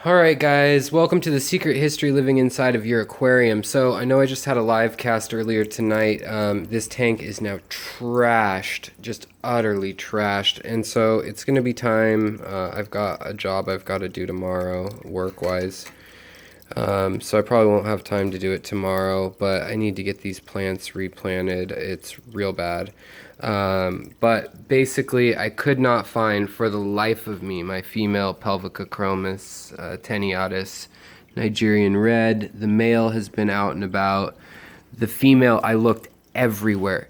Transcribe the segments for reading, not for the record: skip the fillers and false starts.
Alright guys, welcome to the secret history living inside of your aquarium. So I know I just had a live cast earlier tonight. This tank is now trashed, just utterly trashed. And so it's going to be time. I've got a job I've got to do tomorrow, work-wise. So I probably won't have time to do it tomorrow, but I need to get these plants replanted. It's real bad. But basically, I could not find for the life of me my female Pelvicochromos tenuatus Nigerian Red. The male has been out and about. The female, I looked everywhere,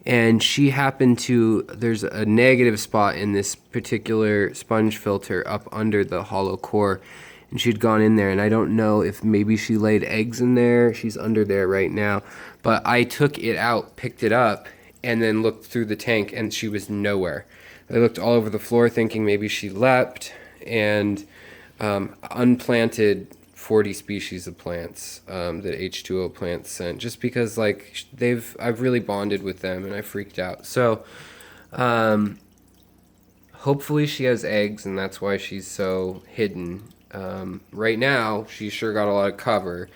and she happened to, there's a negative spot in this particular sponge filter up under the hollow core, and she'd gone in there, and I don't know if maybe she laid eggs in there. She's under there right now, but I took it out, picked it up, and then looked through the tank, and she was nowhere. I looked all over the floor thinking maybe she leapt, and unplanted 40 species of plants that H2O plants sent, just because like I've really bonded with them, and I freaked out. So hopefully she has eggs, and that's why she's so hidden. Right now, she's sure got a lot of cover,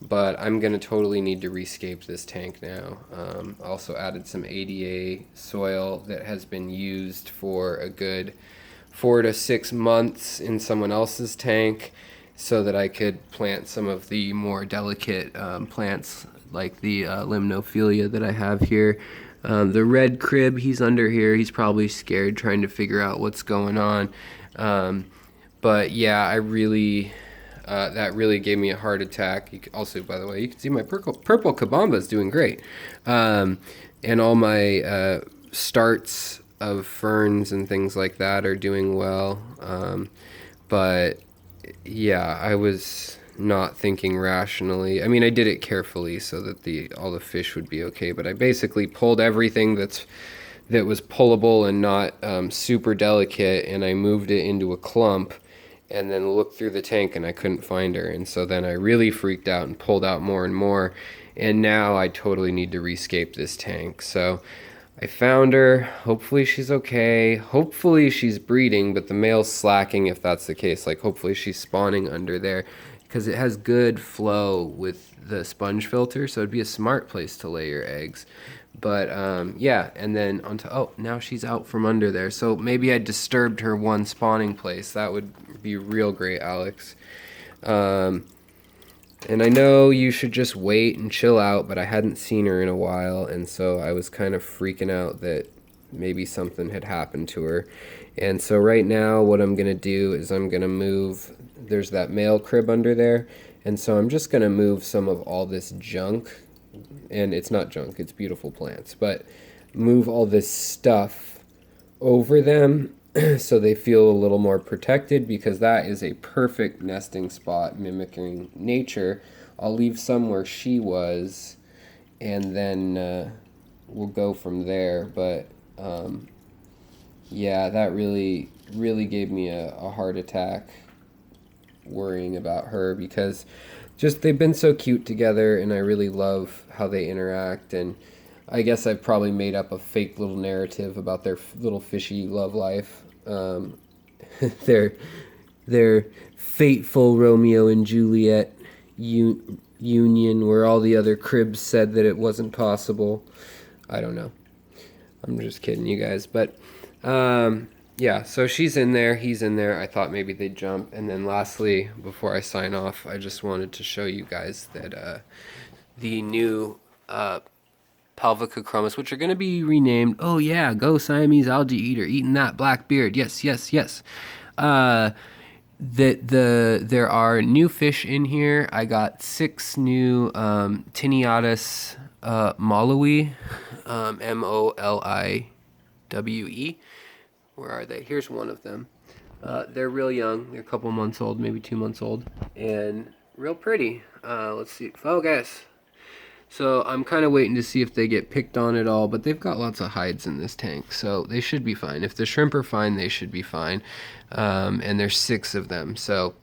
but I'm going to totally need to rescape this tank now. Also added some ADA soil that has been used for a good 4 to 6 months in someone else's tank, so that I could plant some of the more delicate plants like the limnophilia that I have here. The red krib, he's under here. He's probably scared trying to figure out what's going on. But yeah, I really, that really gave me a heart attack. Also, by the way, you can see my purple kabamba is doing great. And all my starts of ferns and things like that are doing well. But yeah, I was not thinking rationally. I mean, I did it carefully so that all the fish would be okay, but I basically pulled everything that was pullable and not super delicate, and I moved it into a clump, and then looked through the tank, and I couldn't find her. And so then I really freaked out and pulled out more and more, and now I totally need to rescape this tank. So I found her. Hopefully she's okay. Hopefully she's breeding, but the male's slacking if that's the case. Like, hopefully she's spawning under there, because it has good flow with the sponge filter, so it'd be a smart place to lay your eggs. But yeah, and then oh, now she's out from under there. So maybe I disturbed her one spawning place. That would be real great, Alex. And I know you should just wait and chill out, but I hadn't seen her in a while, and so I was kind of freaking out that maybe something had happened to her. And so right now what I'm going to do is I'm going to move, there's that male krib under there, and so I'm just going to move some of all this junk, and it's not junk, it's beautiful plants, but move all this stuff over them so they feel a little more protected, because that is a perfect nesting spot mimicking nature. I'll leave some where she was, and then we'll go from there. But yeah, that really gave me a heart attack worrying about her, because just they've been so cute together, and I really love how they interact. And I guess I've probably made up a fake little narrative about their little fishy love life. Their fateful Romeo and Juliet union, where all the other Kribs said that it wasn't possible. I don't know. I'm just kidding, you guys. But yeah, so she's in there, he's in there. I thought maybe they'd jump. And then lastly, before I sign off, I just wanted to show you guys that the new Pelvicochromos, which are going to be renamed. Oh yeah, go Siamese algae eater, eating that Blackbeard. Yes. That there are new fish in here. I got 6 new tenuatus Moliwe, Moliwe. Where are they? Here's one of them. They're real young. They're a couple months old, maybe 2 months old, and real pretty. Let's see. Focus. So I'm kind of waiting to see if they get picked on at all, but they've got lots of hides in this tank, so they should be fine. If the shrimp are fine, they should be fine. And there's 6 of them, so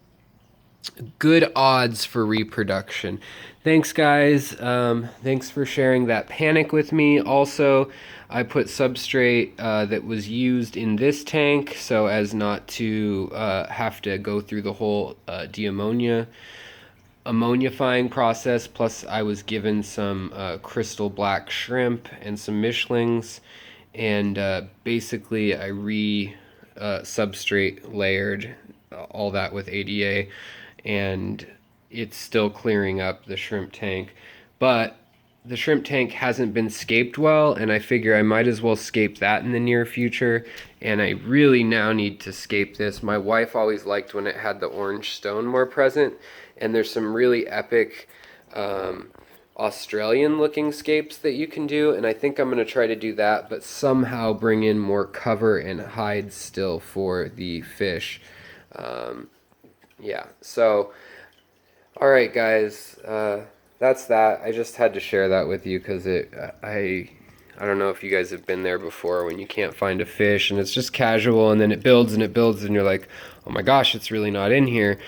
good odds for reproduction. Thanks, guys. Thanks for sharing that panic with me. Also, I put substrate that was used in this tank so as not to have to go through the whole ammoniifying process. Plus, I was given some crystal black shrimp and some mishlings, and basically I substrate layered all that with ADA, and it's still clearing up the shrimp tank. But the shrimp tank hasn't been scaped well, and I figure I might as well scape that in the near future. And I really now need to scape this. My wife always liked when it had the orange stone more present, and there's some really epic Australian looking scapes that you can do, and I think I'm going to try to do that, but somehow bring in more cover and hides still for the fish. Yeah, so all right, guys, that's that. I just had to share that with you because I don't know if you guys have been there before when you can't find a fish and it's just casual, and then it builds and it builds and you're like, oh my gosh, it's really not in here.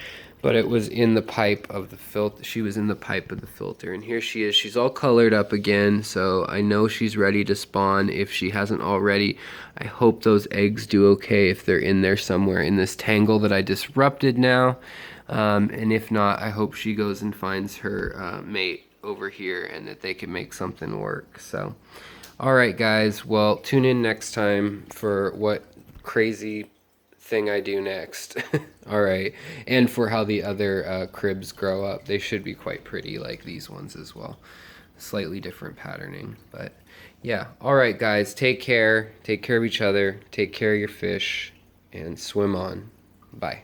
But it was in the pipe of the filter. She was in the pipe of the filter, and here she is. She's all colored up again, so I know she's ready to spawn if she hasn't already. I hope those eggs do okay if they're in there somewhere in this tangle that I disrupted now. And if not, I hope she goes and finds her mate over here and that they can make something work. So, all right, guys. Well, tune in next time for what crazy thing I do next. All right, and for how the other cribs grow up. They should be quite pretty like these ones as well. Slightly different patterning, but yeah. All right, guys, take care of each other, take care of your fish, and swim on. Bye.